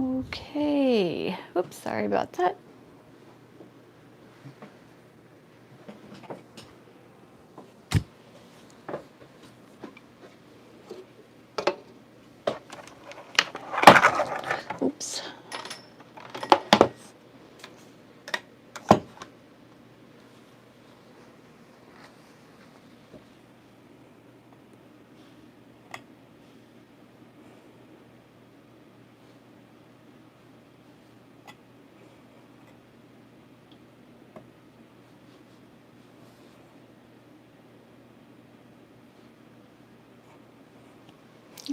Okay, whoops, sorry about that. Oops.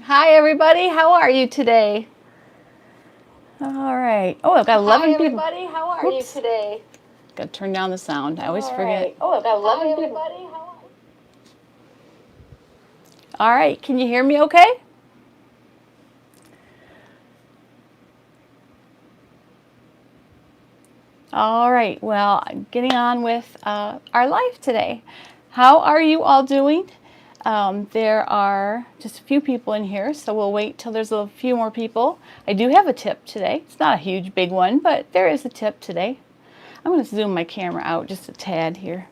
Hi everybody, how are you today? All right. Oh, I've got 11 people. Hi everybody, how are you today? Got to turn down the sound. I always forget. Oh, I've got 11 people. Hi everybody, how are you? All right, can you hear me okay? All right, well, getting on with our life today. How are you all doing? There are just a few people in here, so we'll wait till there's a few more people. I do have a tip today. It's not a huge big one, but there is a tip today. I'm going to zoom my camera out just a tad here.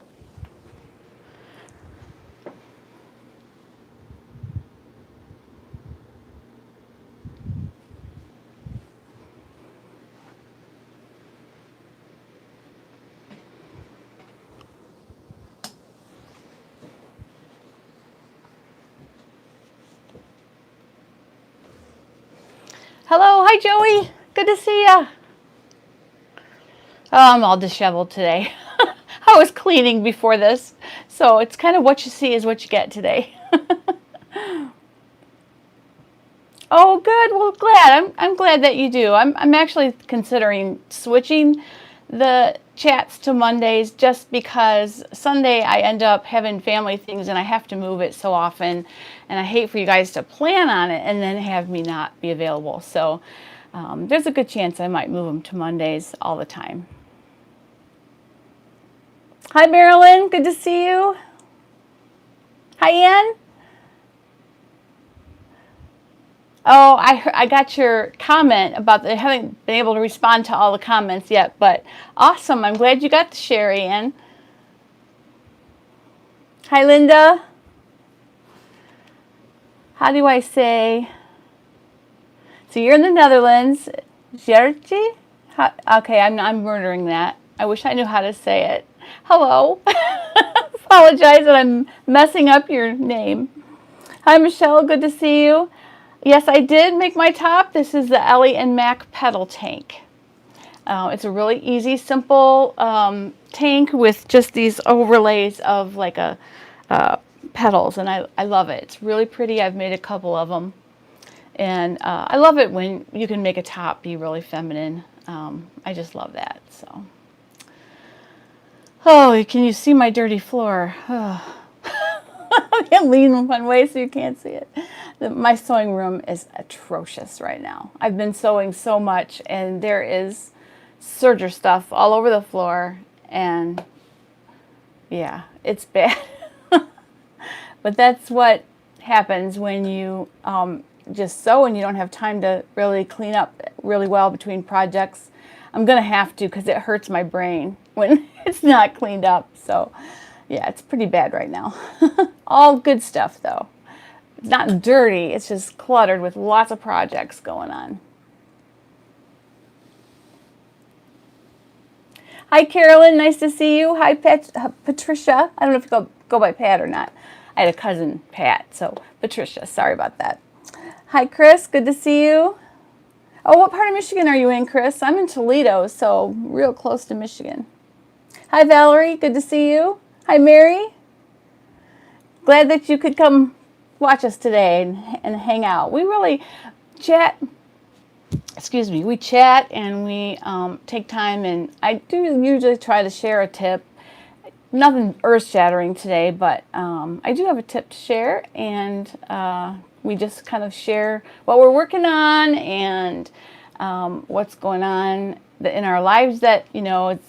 Hello, hi Joey. Good to see ya. Oh, I'm all disheveled today. I was cleaning before this, so it's kind of what you see is what you get today. Oh, good. Well, glad. I'm glad that you do. I'm actually considering switching the chats to Mondays just because Sunday I end up having family things and I have to move it so often, and I hate for you guys to plan on it and then have me not be available. So there's a good chance I might move them to Mondays all the time. Hi, Marilyn. Good to see you. Hi, Ann. Oh, I got your comment about I haven't been able to respond to all the comments yet, but awesome. I'm glad you got to share, Ann. Hi, Linda. How do I say? So you're in the Netherlands. Gertje? Okay, I'm murdering that. I wish I knew how to say it. Hello. Apologize that I'm messing up your name. Hi, Michelle. Good to see you. Yes, I did make my top. This is the Ellie Mac pedal tank. It's a really easy, simple tank with just these overlays of like petals, and I love it. It's really pretty. I've made a couple of them, and I love it when you can make a top be really feminine. I just love that. So, oh, can you see my dirty floor? Oh. I can't lean one way so you can't see it. My sewing room is atrocious right now. I've been sewing so much and there is serger stuff all over the floor, and yeah, it's bad. But that's what happens when you just sew and you don't have time to really clean up really well between projects. I'm going to have to because it hurts my brain when it's not cleaned up. So yeah, it's pretty bad right now. All good stuff though. It's not dirty, it's just cluttered with lots of projects going on. Hi Carolyn, nice to see you. Hi Patricia. I don't know if you go by Pat or not. I had a cousin Pat, so Patricia, sorry about that. Hi Chris, good to see you. Oh, what part of Michigan are you in, Chris? I'm in Toledo, so real close to Michigan. Hi Valerie, good to see you. Hi, Mary. Glad that you could come watch us today and hang out. We really chat, we chat and we take time, and I do usually try to share a tip. Nothing earth-shattering today, but I do have a tip to share, and we just kind of share what we're working on and what's going on in our lives that, you know, it's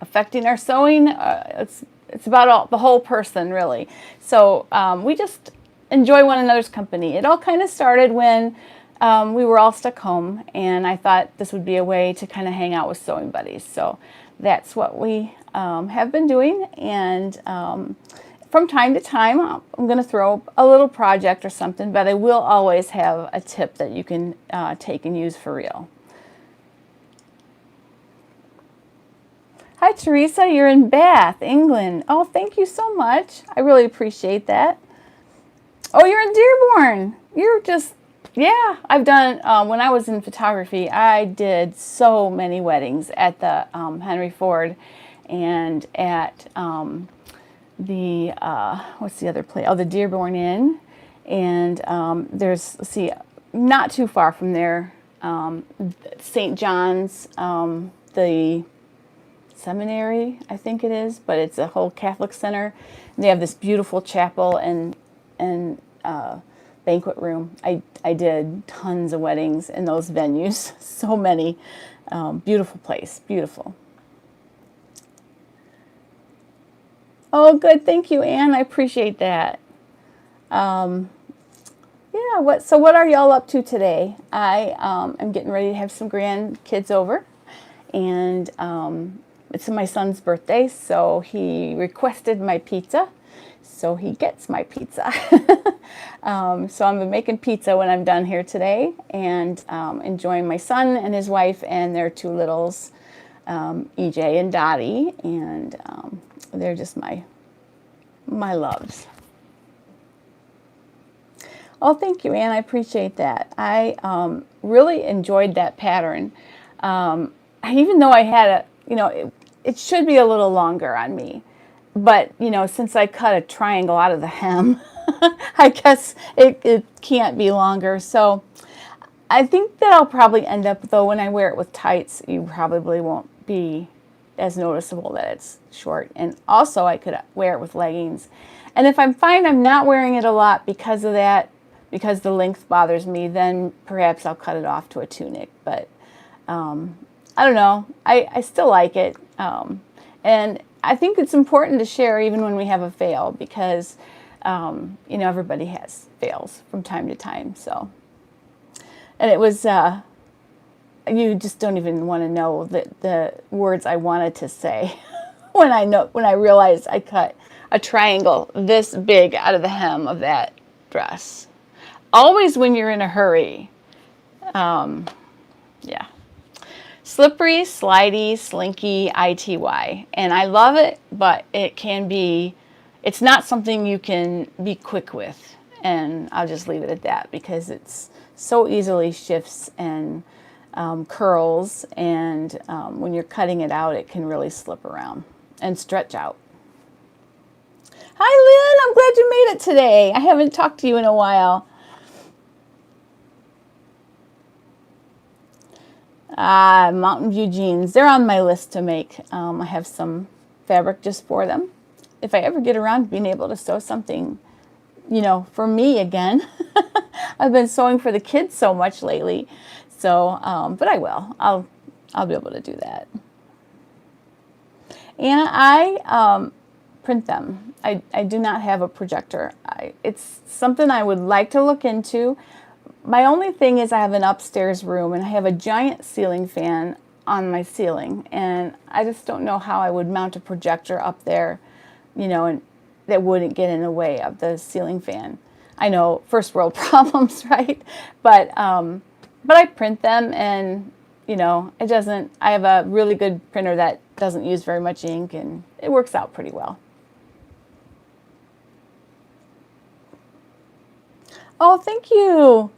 affecting our sewing. It's about the whole person, really. So we just enjoy one another's company. It all kind of started when we were all stuck home, and I thought this would be a way to kind of hang out with sewing buddies. So that's what we have been doing, and from time to time I'm going to throw a little project or something, but I will always have a tip that you can take and use for real. Hi Teresa, you're in Bath, England. Oh, thank you so much. I really appreciate that. Oh, you're in Dearborn. You're just, yeah, I've done, when I was in photography, I did so many weddings at the Henry Ford and at the, what's the other place? Oh, the Dearborn Inn. And there's, let's see, not too far from there, St. John's, the seminary, I think it is, but it's a whole Catholic center. And they have this beautiful chapel and banquet room. I did tons of weddings in those venues, so many. Beautiful place, beautiful. Oh, good, thank you, Anne. I appreciate that. Yeah, so what are y'all up to today? I am getting ready to have some grandkids over, and it's my son's birthday, so he requested my pizza, so he gets my pizza. So I'm making pizza when I'm done here today, and enjoying my son and his wife and their two littles, EJ and Dottie, and they're just my loves. Oh, thank you, Anne. I appreciate that. I really enjoyed that pattern. Even though I had a, you know, it should be a little longer on me, but you know, since I cut a triangle out of the hem, I guess it can't be longer. So I think that I'll probably end up, though, when I wear it with tights, you probably won't be as noticeable that it's short. And also I could wear it with leggings. And if I find I'm not wearing it a lot because of that, because the length bothers me, then perhaps I'll cut it off to a tunic. But I don't know. I still like it. And I think it's important to share even when we have a fail, because, you know, everybody has fails from time to time. So, and it was, you just don't even want to know the words I wanted to say when I realized I cut a triangle this big out of the hem of that dress. Always when you're in a hurry. Yeah. Slippery, slidey, slinky, ITY. And I love it, but it can be, it's not something you can be quick with. And I'll just leave it at that, because it's so easily shifts and curls. And when you're cutting it out, it can really slip around and stretch out. Hi, Lynn. I'm glad you made it today. I haven't talked to you in a while. Mountain View jeans. They're on my list to make. I have some fabric just for them. If I ever get around to being able to sew something, you know, for me again. I've been sewing for the kids so much lately. So, but I will. I'll be able to do that. And I print them. I do not have a projector. It's something I would like to look into. My only thing is I have an upstairs room and I have a giant ceiling fan on my ceiling, and I just don't know how I would mount a projector up there, you know, and that wouldn't get in the way of the ceiling fan. I know, first world problems, right? But I print them, and you know, it doesn't, I have a really good printer that doesn't use very much ink, and it works out pretty well. Oh, thank you.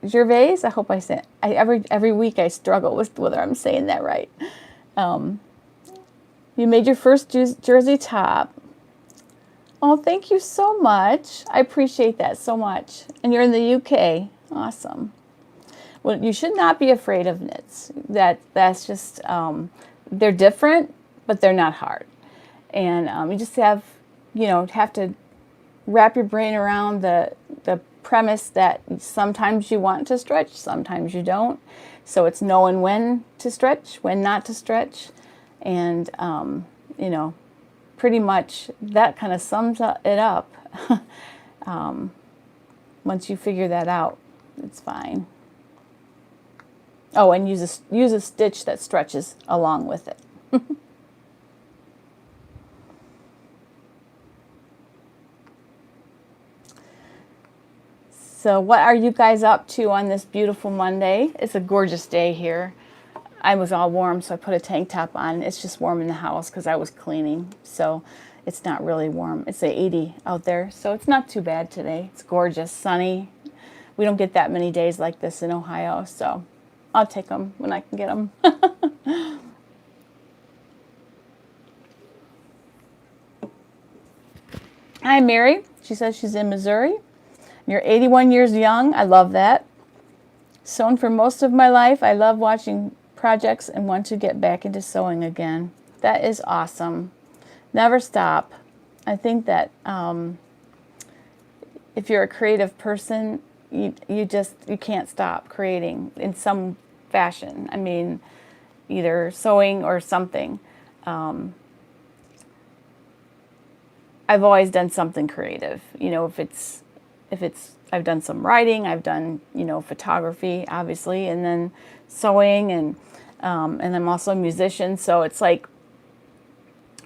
Gervais, I hope I said. Every week I struggle with whether I'm saying that right. You made your first jersey top. Oh, thank you so much. I appreciate that so much. And you're in the UK. Awesome. Well, you should not be afraid of knits. That's just, they're different, but they're not hard. And you just have, you know, have to wrap your brain around the premise that sometimes you want to stretch, sometimes you don't. So it's knowing when to stretch, when not to stretch. And, you know, pretty much that kind of sums it up. Once you figure that out, it's fine. Oh, and use a stitch that stretches along with it. So what are you guys up to on this beautiful Monday? It's a gorgeous day here. I was all warm, so I put a tank top on. It's just warm in the house because I was cleaning. So it's not really warm. It's 80 out there, so it's not too bad today. It's gorgeous, sunny. We don't get that many days like this in Ohio, so I'll take them when I can get them. Hi, Mary. She says she's in Missouri. You're 81 years young. I love that. Sewn for most of my life. I love watching projects and want to get back into sewing again. That is awesome. Never stop. I think that if you're a creative person, you can't stop creating in some fashion. I mean, either sewing or something. I've always done something creative. You know, if it's I've done some writing, I've done, you know, photography, obviously, and then sewing, and I'm also a musician, so it's like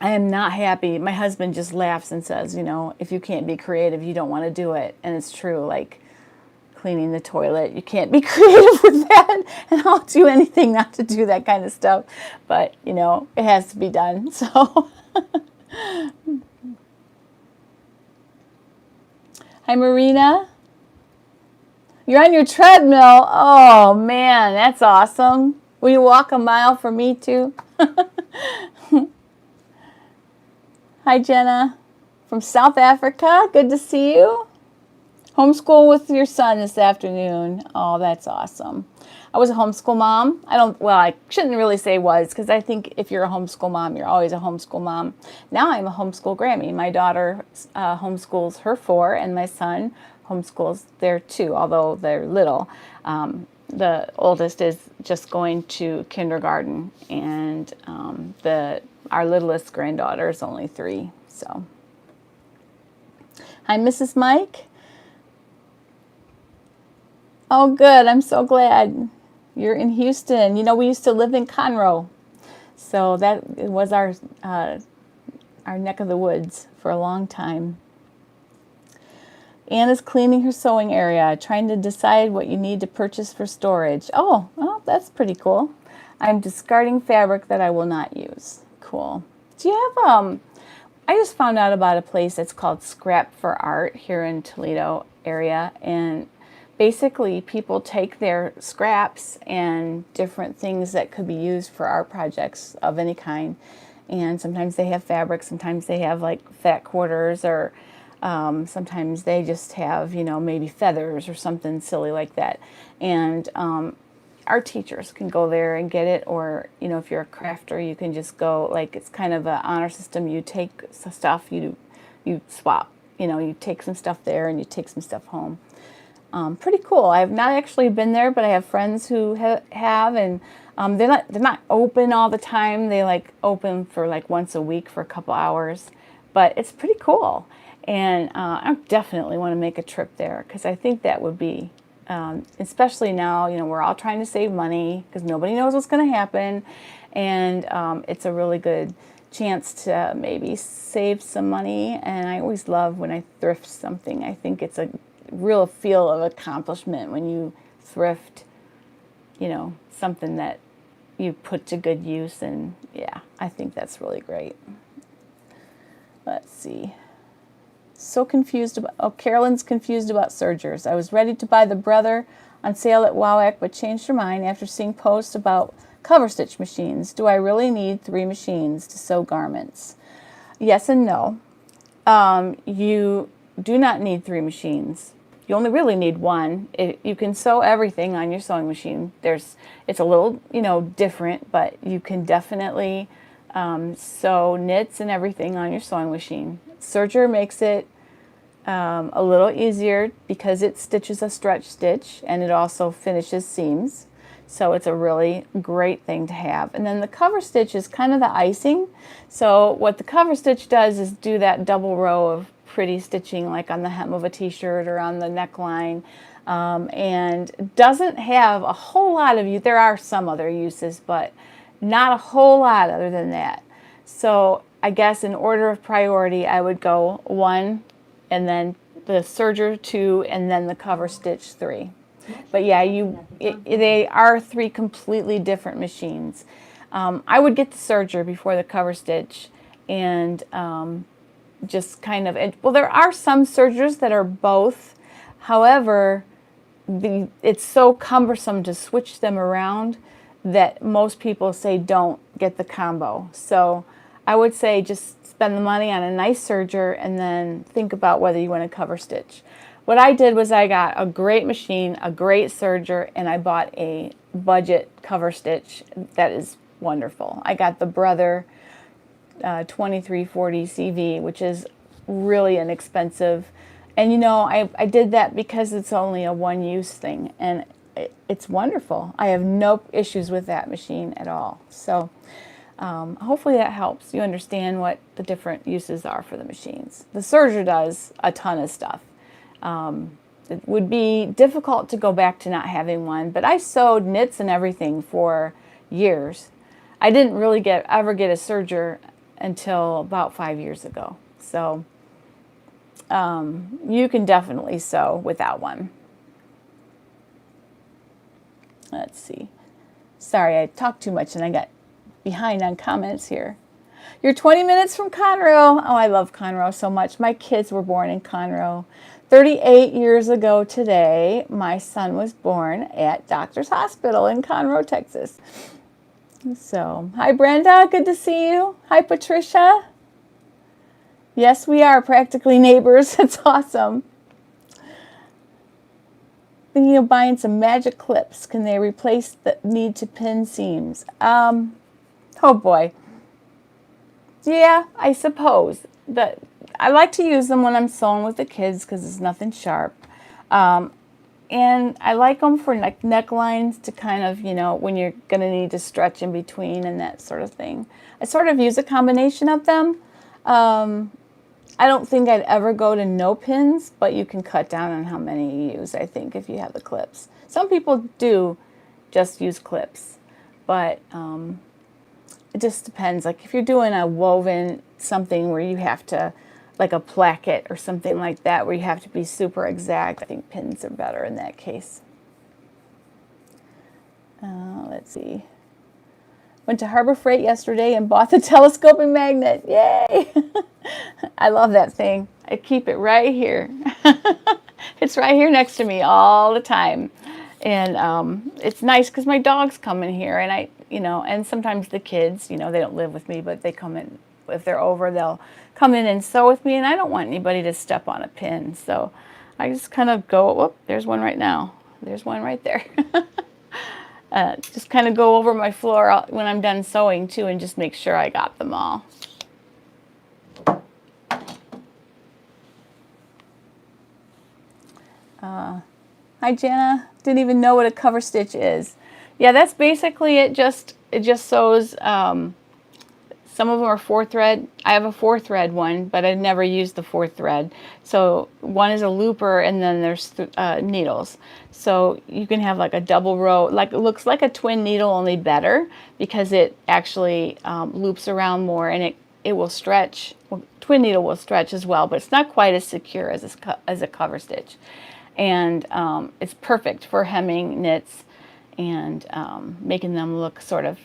I am not happy. My husband just laughs and says, you know, if you can't be creative, you don't want to do it. And it's true, like cleaning the toilet, you can't be creative with that, and I'll do anything not to do that kind of stuff, but, you know, it has to be done, so. Hi, Marina. You're on your treadmill. Oh, man, that's awesome. Will you walk a mile for me, too? Hi, Jenna from South Africa. Good to see you. Homeschool with your son this afternoon. Oh, that's awesome. I was a homeschool mom. I shouldn't really say was, because I think if you're a homeschool mom, you're always a homeschool mom. Now I'm a homeschool Grammy. My daughter homeschools her 4, and my son homeschools their 2, although they're little. The oldest is just going to kindergarten, and our littlest granddaughter is only 3. So, hi, Mrs. Mike. Oh, good. I'm so glad you're in Houston. You know, we used to live in Conroe, so that was our neck of the woods for a long time. Anna's cleaning her sewing area, trying to decide what you need to purchase for storage. Oh, well, that's pretty cool. I'm discarding fabric that I will not use. Cool. Do you have, I just found out about a place that's called Scrap for Art here in Toledo area, and basically people take their scraps and different things that could be used for art projects of any kind, and sometimes they have fabric, sometimes they have like fat quarters, or sometimes they just have, you know, maybe feathers or something silly like that. And our teachers can go there and get it, or, you know, if you're a crafter, you can just go, like, it's kind of an honor system. You take stuff, you swap, you know, you take some stuff there and you take some stuff home. Pretty cool. I've not actually been there, but I have friends who have, and they're not open all the time. They like open for like once a week for a couple hours, but it's pretty cool. And I definitely want to make a trip there, because I think that would be, especially now, you know, we're all trying to save money because nobody knows what's going to happen, and it's a really good chance to maybe save some money. And I always love when I thrift something. I think it's a real feel of accomplishment when you thrift, you know, something that you put to good use, and yeah, I think that's really great. Let's see. So confused about, oh, Carolyn's confused about sergers. I was ready to buy the Brother on sale at WowWack, but changed her mind after seeing posts about cover stitch machines. Do I really need 3 machines to sew garments? Yes and no. You do not need 3 machines. You only really need 1. You can sew everything on your sewing machine. It's a little, you know, different, but you can definitely sew knits and everything on your sewing machine. Serger makes it a little easier because it stitches a stretch stitch, and it also finishes seams. So it's a really great thing to have. And then the cover stitch is kind of the icing. So what the cover stitch does is do that double row of pretty stitching like on the hem of a t-shirt or on the neckline, and doesn't have a whole lot of use. There are some other uses, but not a whole lot other than that. So I guess in order of priority, I would go 1, and then the serger 2, and then the cover stitch 3. But yeah, they are 3 completely different machines. I would get the serger before the cover stitch, and just kind of, well, there are some sergers that are both. However, it's so cumbersome to switch them around that most people say don't get the combo. So I would say just spend the money on a nice serger and then think about whether you want to cover stitch. What I did was I got a great machine, a great serger, and I bought a budget cover stitch that is wonderful. I got the Brother 2340 CV, which is really inexpensive. And you know, I did that because it's only a one-use thing, and it's wonderful. I have no issues with that machine at all. So hopefully that helps you understand what the different uses are for the machines. The serger does a ton of stuff. It would be difficult to go back to not having one, but I sewed knits and everything for years. I didn't really ever get a serger until about 5 years ago. So you can definitely sew without one. Let's see. Sorry, I talked too much and I got behind on comments here. You're 20 minutes from Conroe. Oh, I love Conroe so much. My kids were born in Conroe. 38 years ago today, my son was born at Doctor's Hospital in Conroe, Texas. So, hi Brenda, good to see you. Hi Patricia. Yes, we are practically neighbors. It's awesome. Thinking of buying some magic clips. Can they replace the need to pin seams? Oh boy. Yeah, I suppose. I like to use them when I'm sewing with the kids because it's nothing sharp. And I like them for necklines to kind of, you know, when you're going to need to stretch in between and that sort of thing. I sort of use a combination of them. I don't think I'd ever go to no pins, but you can cut down on how many you use, I think, if you have the clips. Some people do just use clips, but it just depends. Like if you're doing a woven something where you have to, like a placket or something like that, where you have to be super exact, I think pins are better in that case. Let's see. Went to Harbor Freight yesterday and bought the telescoping magnet. Yay! I love that thing. I keep it right here. It's right here next to me all the time. And it's nice because my dogs come in here, and and sometimes the kids, they don't live with me, but they come in. If they're over, they'll come in and sew with me, and I don't want anybody to step on a pin. So I just kind of go, whoop, there's one right now. There's one right there. Just kind of go over my floor when I'm done sewing too, and just make sure I got them all. Hi Jana, didn't even know what a cover stitch is. Yeah, that's basically it. It just sews. Some of them are 4-thread. I have a 4-thread one, but I never used the 4th thread. So one is a looper, and then there's needles. So you can have like a double row, like it looks like a twin needle, only better because it actually loops around more, and it will stretch. Well, twin needle will stretch as well, but it's not quite as secure as a cover stitch. And it's perfect for hemming knits and making them look sort of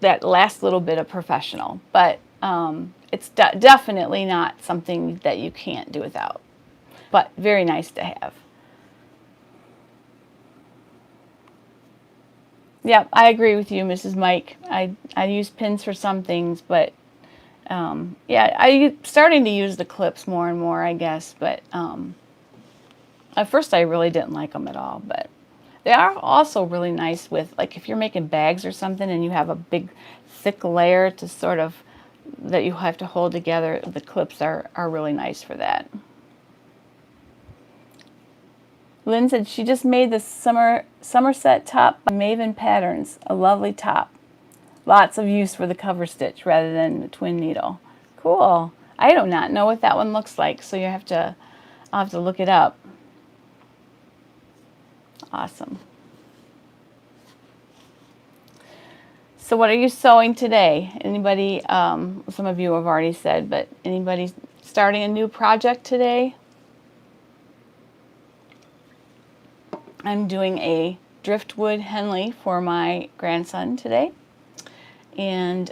that last little bit of professional, but it's definitely not something that you can't do without, but very nice to have. Yeah, I agree with you, Mrs. Mike. I use pins for some things, but yeah, I'm starting to use the clips more and more, I guess, but at first I really didn't like them at all, but they are also really nice with, like, if you're making bags or something and you have a big thick layer to sort of, that you have to hold together, the clips are really nice for that. Lynn said she just made the Somerset top by Maven Patterns, a lovely top. Lots of use for the cover stitch rather than the twin needle. Cool. I do not know what that one looks like, so I'll have to look it up. Awesome. So what are you sewing today? Anybody, some of you have already said, but anybody starting a new project today? I'm doing a driftwood Henley for my grandson today. And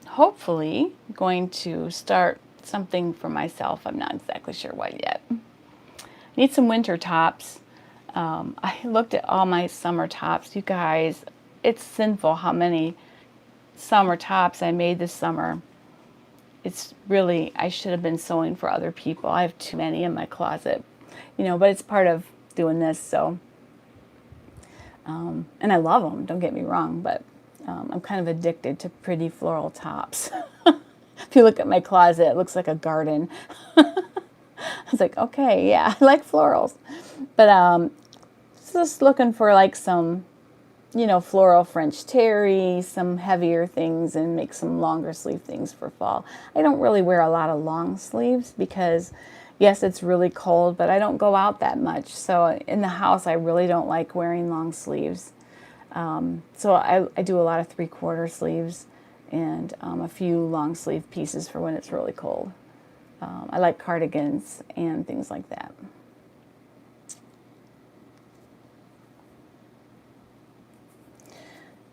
hopefully going to start something for myself. I'm not exactly sure what yet. Need some winter tops. I looked at all my summer tops. You guys, it's sinful how many summer tops I made this summer. It's really, I should have been sewing for other people. I have too many in my closet, you know, but it's part of doing this, so. And I love them, don't get me wrong, but I'm kind of addicted to pretty floral tops. If you look at my closet, it looks like a garden. I was like, okay, yeah, I like florals. But just looking for like some, you know, floral French terry, some heavier things, and make some longer sleeve things for fall. I don't really wear a lot of long sleeves because, yes, it's really cold, but I don't go out that much. So in the house, I really don't like wearing long sleeves. So I do a lot of 3/4 sleeves and a few long sleeve pieces for when it's really cold. I like cardigans and things like that.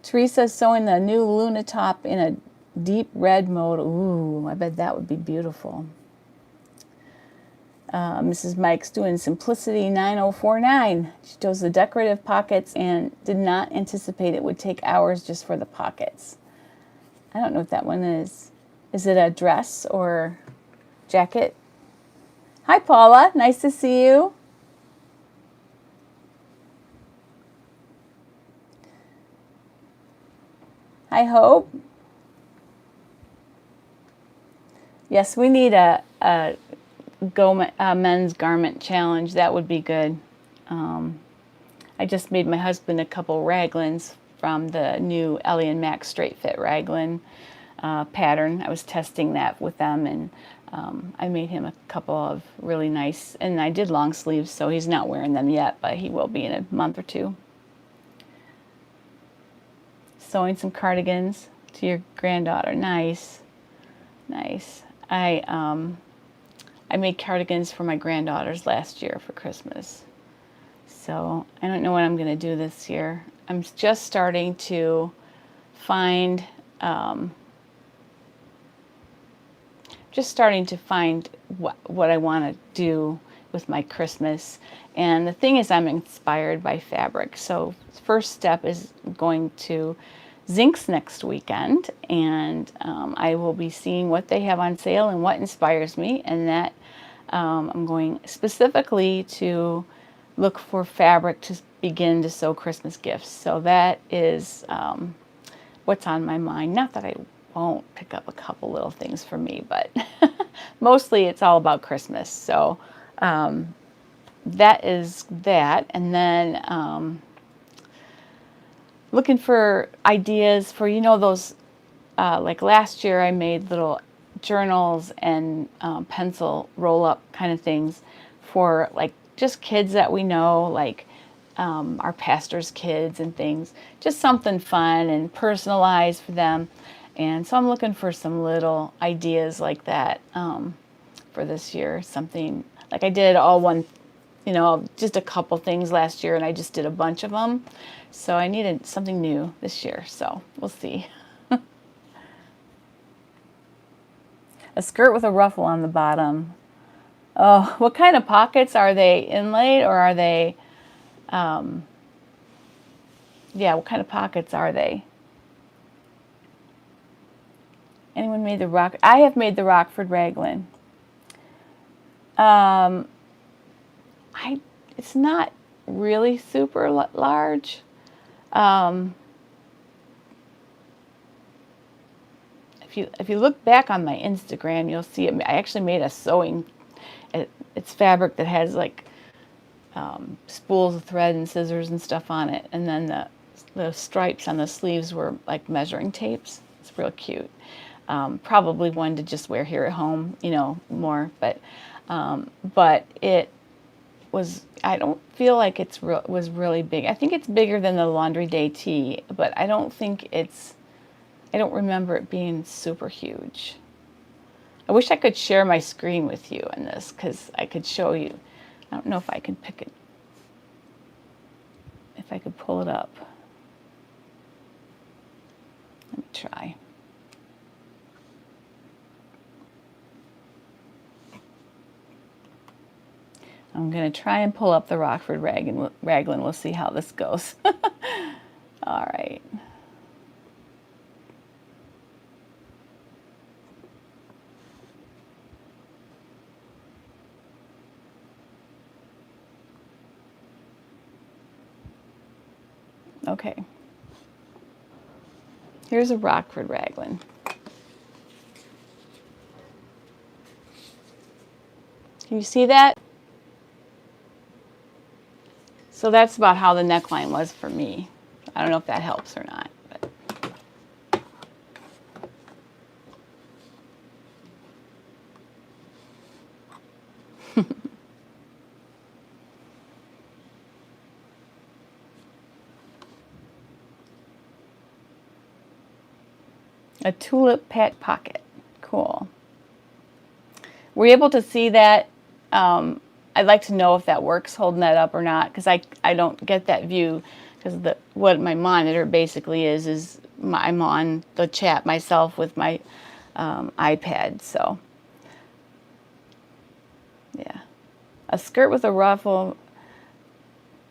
Teresa's sewing the new Luna top in a deep red mode. Ooh, I bet that would be beautiful. Mrs. Mike's doing Simplicity 9049. She does the decorative pockets and did not anticipate it would take hours just for the pockets. I don't know what that one is. Is it a dress or jacket? Hi, Paula. Nice to see you. Hi, Hope. Yes, we need a men's garment challenge. That would be good. I just made my husband a couple raglans from the new Ellie Mac straight fit raglan pattern. I was testing that with them, and I made him a couple of really nice, and I did long sleeves, so he's not wearing them yet, but he will be in a month or two. Sewing some cardigans to your granddaughter. Nice. Nice. I made cardigans for my granddaughters last year for Christmas. So I don't know what I'm going to do this year. I'm just starting to find what I want to do with my Christmas. And the thing is, I'm inspired by fabric. So first step is going to Zinks next weekend, and I will be seeing what they have on sale and what inspires me, and that I'm going specifically to look for fabric to begin to sew Christmas gifts. So that is what's on my mind. Not that I won't pick up a couple little things for me, but mostly it's all about Christmas. So that is that. And then looking for ideas for, you know, those, like last year I made little journals and pencil roll-up kind of things for like just kids that we know, like our pastor's kids and things. Just something fun and personalized for them. And so I'm looking for some little ideas like that for this year. Something like I did all one, you know, just a couple things last year, and I just did a bunch of them. So I needed something new this year, so we'll see. A skirt with a ruffle on the bottom. Oh, what kind of pockets? Are they inlaid or are they, yeah, what kind of pockets are they? Anyone made the I have made the Rockford Raglan. It's not really super large. If you look back on my Instagram, you'll see it. I actually made a sewing. It's fabric that has like spools of thread and scissors and stuff on it, and then the stripes on the sleeves were like measuring tapes. It's real cute. Probably one to just wear here at home, you know, more. But it was, I don't feel like it was really big. I think it's bigger than the Laundry Day tee, but I don't think I don't remember it being super huge. I wish I could share my screen with you in this, because I could show you. I don't know if I can pick it, if I could pull it up. Let me try. I'm going to try and pull up the Rockford Rag and Raglan. We'll see how this goes. All right. Okay. Here's a Rockford Raglan. Can you see that? So that's about how the neckline was for me. I don't know if that helps or not. But a tulip patch pocket. Cool. Were you able to see that? I'd like to know if that works holding that up or not, because I don't get that view, because what my monitor basically is I'm on the chat myself with my iPad. So yeah, a skirt with a ruffle.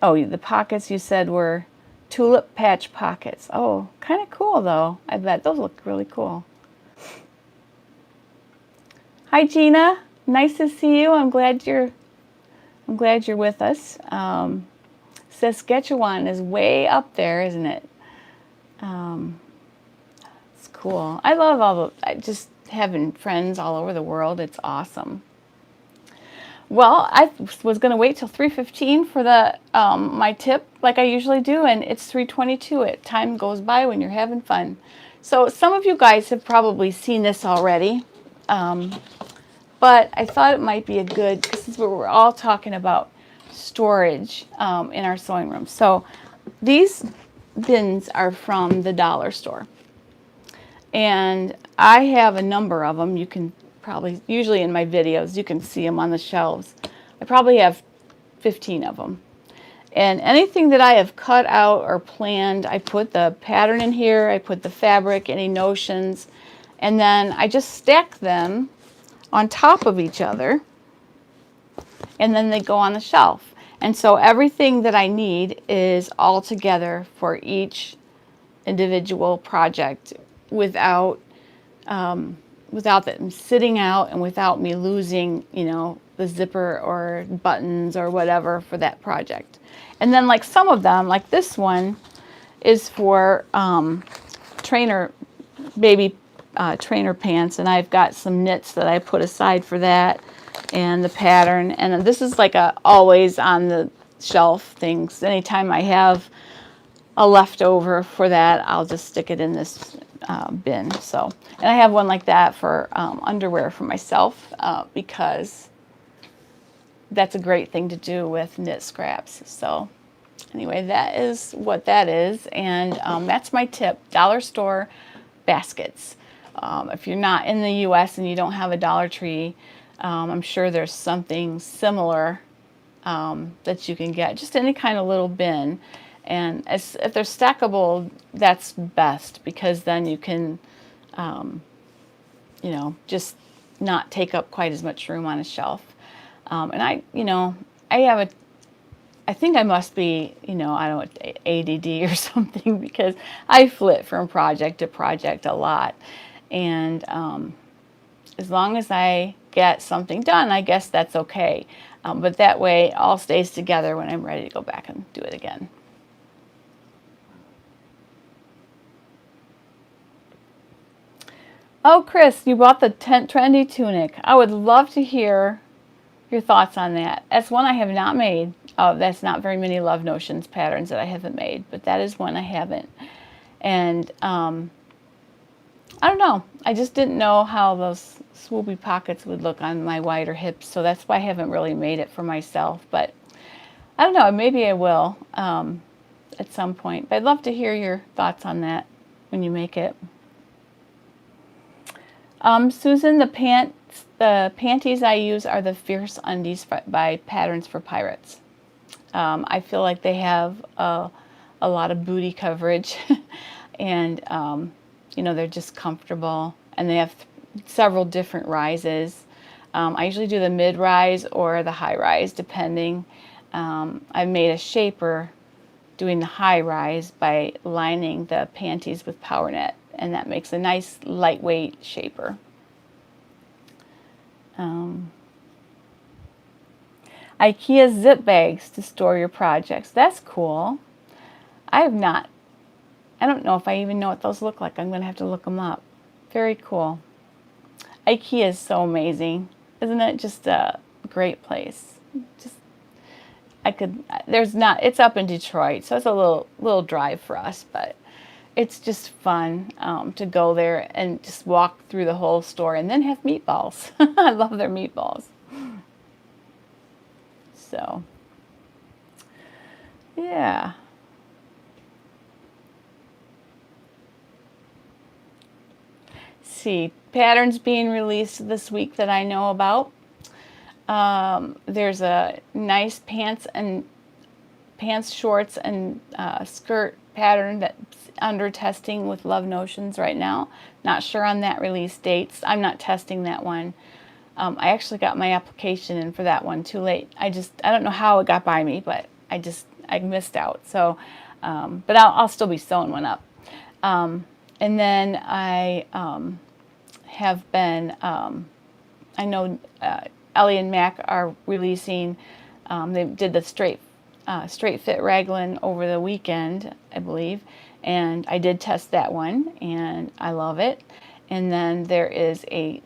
Oh, the pockets you said were tulip patch pockets. Oh, kind of cool though. I bet those look really cool. Hi Gina, nice to see you. I'm glad you're with us. Saskatchewan is way up there, isn't it? It's cool. I love just having friends all over the world. It's awesome. Well, I was going to wait till 3:15 for the my tip, like I usually do, and it's 3:22. Time goes by when you're having fun. So some of you guys have probably seen this already, but I thought it might be a good, because we're all talking about storage in our sewing room. So these bins are from the dollar store, and I have a number of them. You can probably, usually in my videos, you can see them on the shelves. I probably have 15 of them. And anything that I have cut out or planned, I put the pattern in here, I put the fabric, any notions, and then I just stack them on top of each other, and then they go on the shelf. And so everything that I need is all together for each individual project without them sitting out, and without me losing, you know, the zipper or buttons or whatever for that project. And then like some of them, like this one is for baby trainer pants, and I've got some knits that I put aside for that, and the pattern. And this is like a always on the shelf things. Anytime I have a leftover for that, I'll just stick it in this bin. So, and I have one like that for underwear for myself, because that's a great thing to do with knit scraps. So anyway, that is what that is, and that's my tip: dollar store baskets. If you're not in the US and you don't have a Dollar Tree, I'm sure there's something similar that you can get, just any kind of little bin. And if they're stackable, that's best, because then you can, you know, just not take up quite as much room on a shelf. And I think I must be, you know, I don't know, ADD or something, because I flit from project to project a lot. And as long as I get something done, I guess that's okay. But that way it all stays together when I'm ready to go back and do it again. Oh, Chris, you bought the trendy tunic. I would love to hear your thoughts on that. That's one I have not made. That's not very many Love Notions patterns that I haven't made, but that is one I haven't. And I don't know. I just didn't know how those swoopy pockets would look on my wider hips, so that's why I haven't really made it for myself. But I don't know. Maybe I will at some point. But I'd love to hear your thoughts on that when you make it. Susan, the panties I use are the Fierce Undies by Patterns for Pirates. I feel like they have a lot of booty coverage, and you know, they're just comfortable, and they have several different rises. I usually do the mid-rise or the high-rise, depending. I made a shaper doing the high-rise by lining the panties with power net, and that makes a nice lightweight shaper. IKEA zip bags to store your projects. That's cool. I don't know if I even know what those look like. I'm going to have to look them up. Very cool. IKEA is so amazing. Isn't it just a great place? It's up in Detroit, so it's a little drive for us, but it's just fun to go there and just walk through the whole store and then have meatballs. I love their meatballs. So, yeah. See, patterns being released this week that I know about. There's a nice pants, shorts, and skirt pattern that's under testing with Love Notions right now. Not sure on that release dates. I'm not testing that one. I actually got my application in for that one too late. I don't know how it got by me, but I missed out. So, but I'll still be sewing one up. And then I have been, I know Ellie and Mac are releasing, they did the straight fit raglan over the weekend, I believe, and I did test that one, and I love it. And then there is a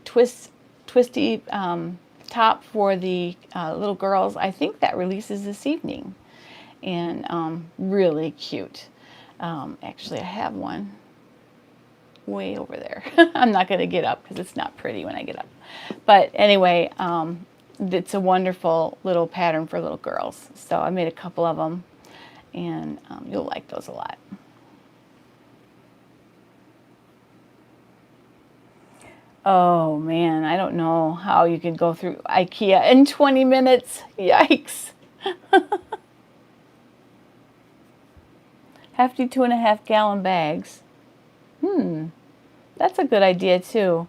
twisty top for the little girls. I think that releases this evening, and really cute. Actually, I have one way over there. I'm not going to get up because it's not pretty when I get up. But anyway, it's a wonderful little pattern for little girls. So I made a couple of them, and you'll like those a lot. Oh man, I don't know how you could go through IKEA in 20 minutes. Yikes. Hefty 2.5-gallon bags. That's a good idea too.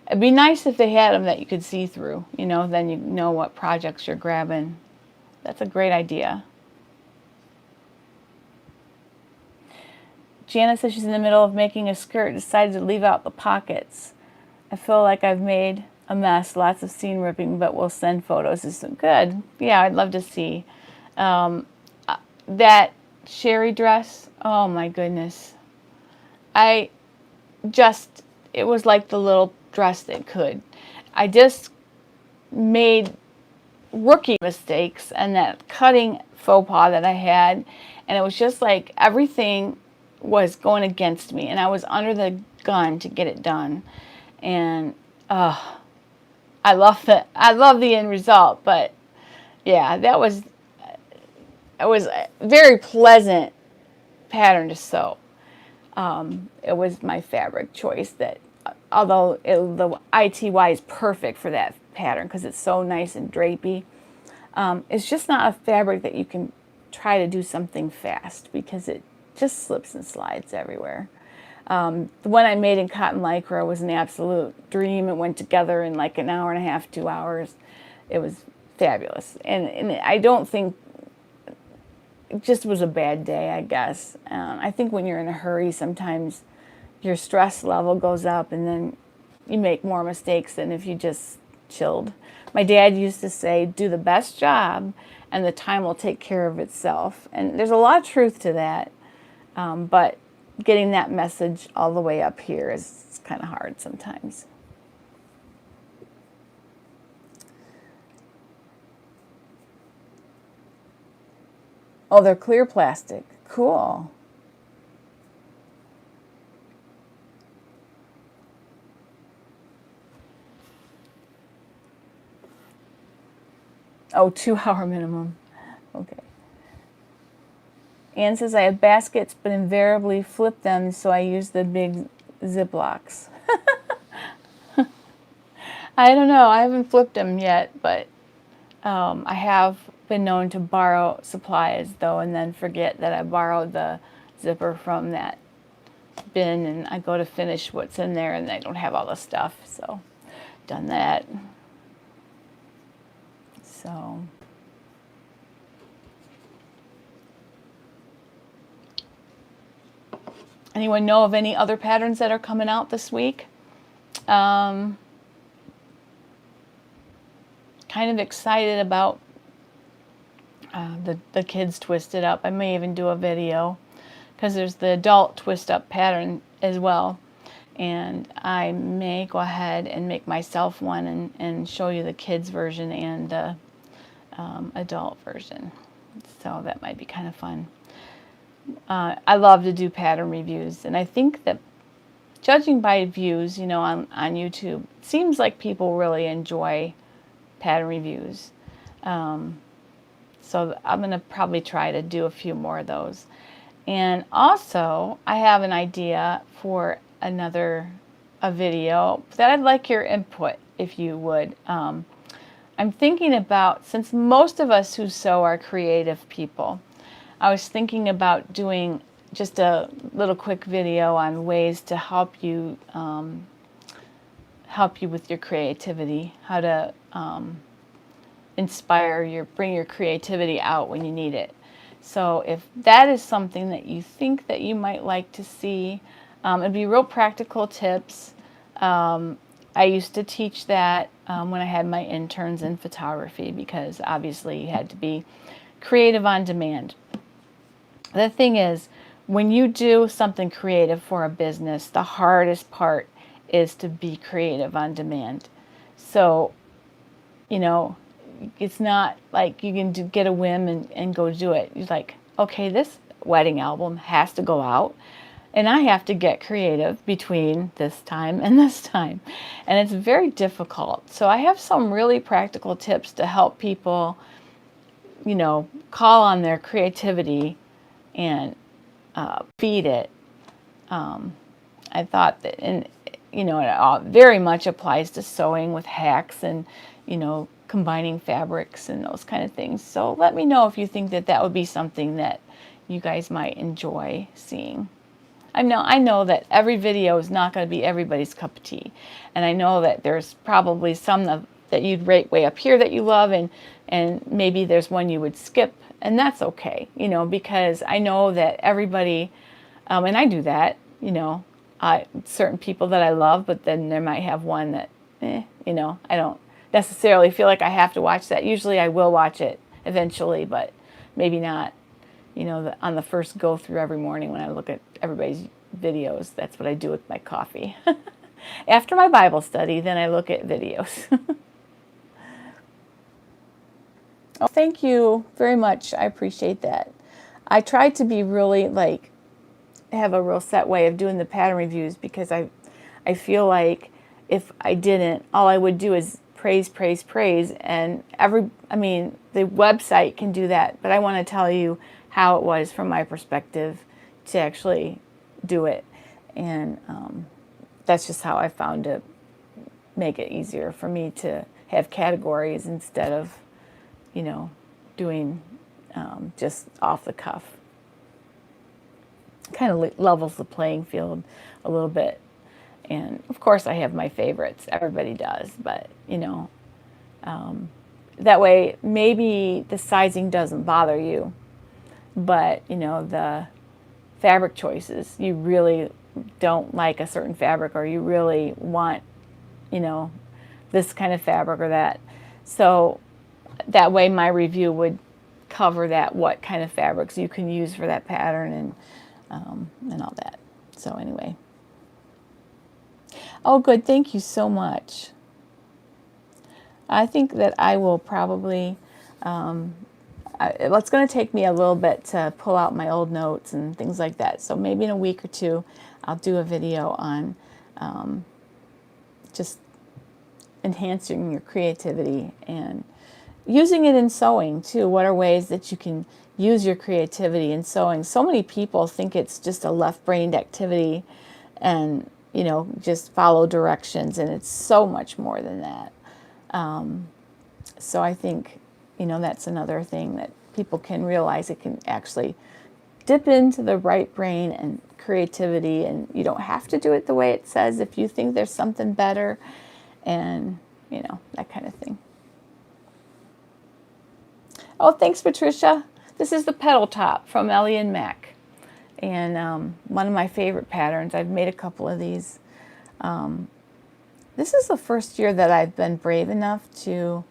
It'd be nice if they had them that you could see through, you know, then you know what projects you're grabbing. That's a great idea. Jana says she's in the middle of making a skirt, decided to leave out the pockets. I feel like I've made a mess, lots of seam ripping, but we'll send photos. It's good. Yeah, I'd love to see. That Sherry dress, oh my goodness. It was like the little dress that could. I just made rookie mistakes and that cutting faux pas that I had, and it was just like everything was going against me, and I was under the gun to get it done. And I love the end result, but yeah, it was a very pleasant pattern to sew. It was my fabric choice that, although the ITY is perfect for that pattern because it's so nice and drapey, it's just not a fabric that you can try to do something fast because it just slips and slides everywhere. The one I made in cotton lycra was an absolute dream. It went together in like an hour and a half, 2 hours. It was fabulous. And I don't think, it just was a bad day, I guess. I think when you're in a hurry, sometimes your stress level goes up and then you make more mistakes than if you just chilled. My dad used to say, do the best job and the time will take care of itself. And there's a lot of truth to that. But getting that message all the way up here is kind of hard sometimes. Oh, they're clear plastic. Cool. Oh, 2 hour minimum. Okay. Anne says, I have baskets, but invariably flip them, so I use the big Ziplocs. I don't know. I haven't flipped them yet, but I have been known to borrow supplies, though, and then forget that I borrowed the zipper from that bin, and I go to finish what's in there, and I don't have all the stuff, so done that. So... anyone know of any other patterns that are coming out this week? Kind of excited about the kids twisted up. I may even do a video because there's the adult twist up pattern as well. And I may go ahead and make myself one and show you the kids version and the adult version. So that might be kind of fun. I love to do pattern reviews, and I think that judging by views, you know, on YouTube, it seems like people really enjoy pattern reviews. So I'm going to probably try to do a few more of those. And also, I have an idea for a video that I'd like your input, if you would. I'm thinking about, since most of us who sew are creative people, I was thinking about doing just a little quick video on ways to help you with your creativity, how to bring your creativity out when you need it. So if that is something that you think that you might like to see, it'd be real practical tips. I used to teach that when I had my interns in photography, because obviously you had to be creative on demand. The thing is, when you do something creative for a business, the hardest part is to be creative on demand. So, you know, it's not like you can get a whim and go do it. You're like, okay, this wedding album has to go out, and I have to get creative between this time and this time. And it's very difficult. So I have some really practical tips to help people, you know, call on their creativity and feed it. I thought that, and you know, it all very much applies to sewing with hacks and, you know, combining fabrics and those kind of things. So let me know if you think that that would be something that you guys might enjoy seeing. I know that every video is not going to be everybody's cup of tea, and I know that there's probably some that you'd rate way up here that you love, and maybe there's one you would skip, and that's okay, you know, because I know that everybody, and I do that, you know, certain people that I love, but then there might have one that, you know, I don't necessarily feel like I have to watch that. Usually I will watch it eventually, but maybe not, you know, on the first go through every morning when I look at everybody's videos. That's what I do with my coffee. After my Bible study, then I look at videos. Oh, thank you very much. I appreciate that. I try to be really, like, have a real set way of doing the pattern reviews, because I feel like if I didn't, all I would do is praise, praise, praise, and I mean, the website can do that, but I want to tell you how it was from my perspective to actually do it, and that's just how I found to make it easier for me to have categories instead of, you know, doing just off the cuff. Kind of levels the playing field a little bit. And of course I have my favorites, everybody does, but you know, that way maybe the sizing doesn't bother you, but you know, the fabric choices, you really don't like a certain fabric, or you really want, you know, this kind of fabric or that. So that way my review would cover that, what kind of fabrics you can use for that pattern, and all that. So anyway. Oh, good. Thank you so much. I think that I will probably, it's going to take me a little bit to pull out my old notes and things like that. So maybe in a week or two, I'll do a video on just enhancing your creativity and using it in sewing too. What are ways that you can use your creativity in sewing? So many people think it's just a left-brained activity and, you know, just follow directions, and it's so much more than that. So I think, you know, that's another thing that people can realize. It can actually dip into the right brain and creativity, and you don't have to do it the way it says if you think there's something better, and, you know, that kind of thing. Oh, thanks, Patricia. This is the petal top from Ellie and Mac, and one of my favorite patterns. I've made a couple of these. This is the first year that I've been brave enough to,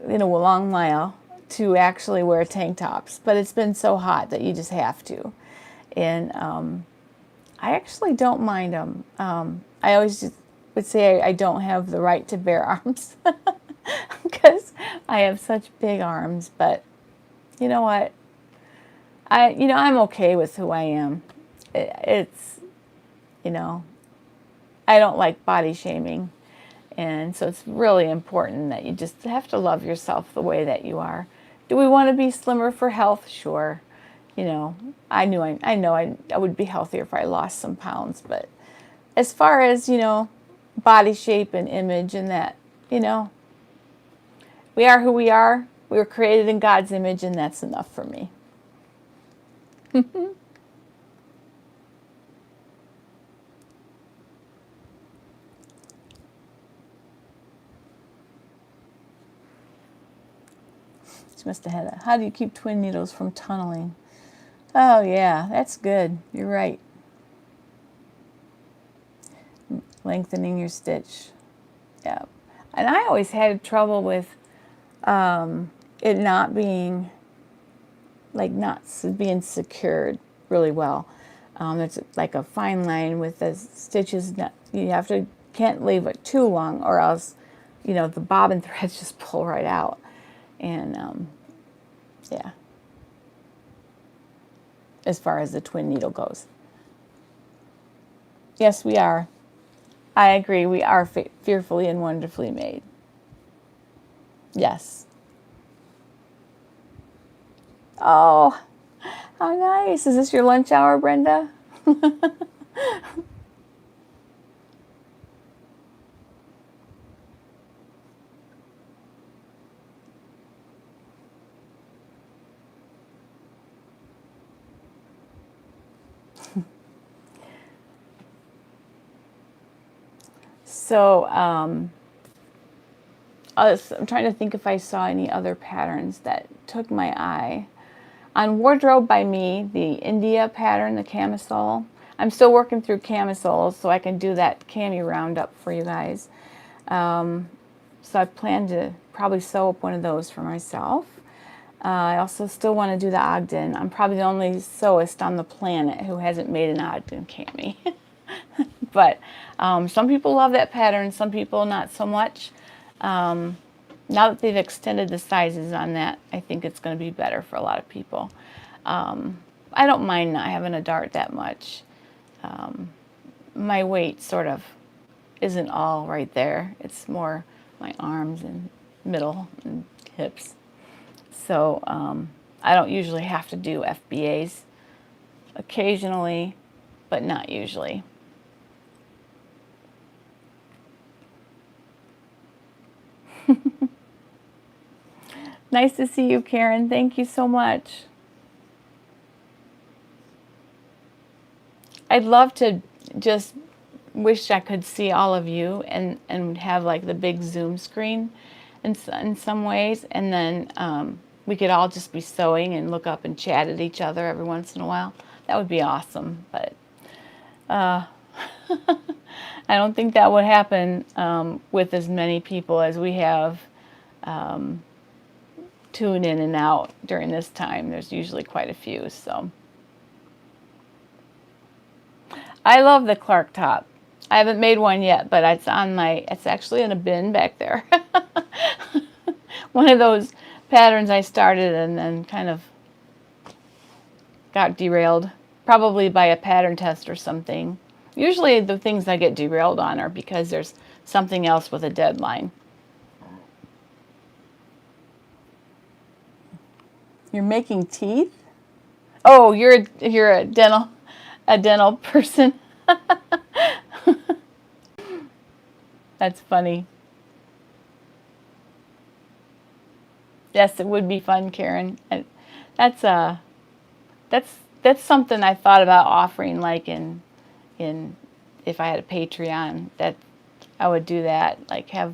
in a long while, to actually wear tank tops, but it's been so hot that you just have to. And I actually don't mind them. I always just would say I don't have the right to bear arms because I have such big arms, but you know what? I'm okay with who I am. It's, you know, I don't like body shaming. And so it's really important that you just have to love yourself the way that you are. Do we want to be slimmer for health? Sure. You know, I know I would be healthier if I lost some pounds. But as far as, you know, body shape and image and that, you know, we are who we are. We were created in God's image, and that's enough for me. She must have had a, how do you keep twin needles from tunneling? Oh yeah, that's good. You're right. Lengthening your stitch. Yeah. And I always had trouble with it not being, like, not being secured really well. It's like a fine line with the stitches. You can't leave it too long, or else, you know, the bobbin threads just pull right out. And yeah, as far as the twin needle goes. Yes, we are. I agree. We are fearfully and wonderfully made. Yes. Oh, how nice. Is this your lunch hour, Brenda? So I'm trying to think if I saw any other patterns that took my eye. On Wardrobe by Me, the India pattern, the camisole. I'm still working through camisoles, so I can do that cami roundup for you guys. So I plan to probably sew up one of those for myself. I also still want to do the Ogden. I'm probably the only sewist on the planet who hasn't made an Ogden cami. But some people love that pattern, some people not so much. Now that they've extended the sizes on that, I think it's going to be better for a lot of people. I don't mind not having a dart that much. My weight sort of isn't all right there. It's more my arms and middle and hips. So I don't usually have to do FBAs. Occasionally, but not usually. Nice to see you, Karen. Thank you so much. I'd love to just wish I could see all of you and have like the big Zoom screen in some ways, and then we could all just be sewing and look up and chat at each other every once in a while. That would be awesome, but I don't think that would happen with as many people as we have tune in and out during this time. There's usually quite a few, so. I love the Clark top. I haven't made one yet, but it's actually in a bin back there. One of those patterns I started and then kind of got derailed, probably by a pattern test or something. Usually the things I get derailed on are because there's something else with a deadline. You're making teeth? Oh, you're a dental person. That's funny. Yes, it would be fun, Karen. And that's that's that's something I thought about offering, like in if I had a Patreon, that I would do that, like have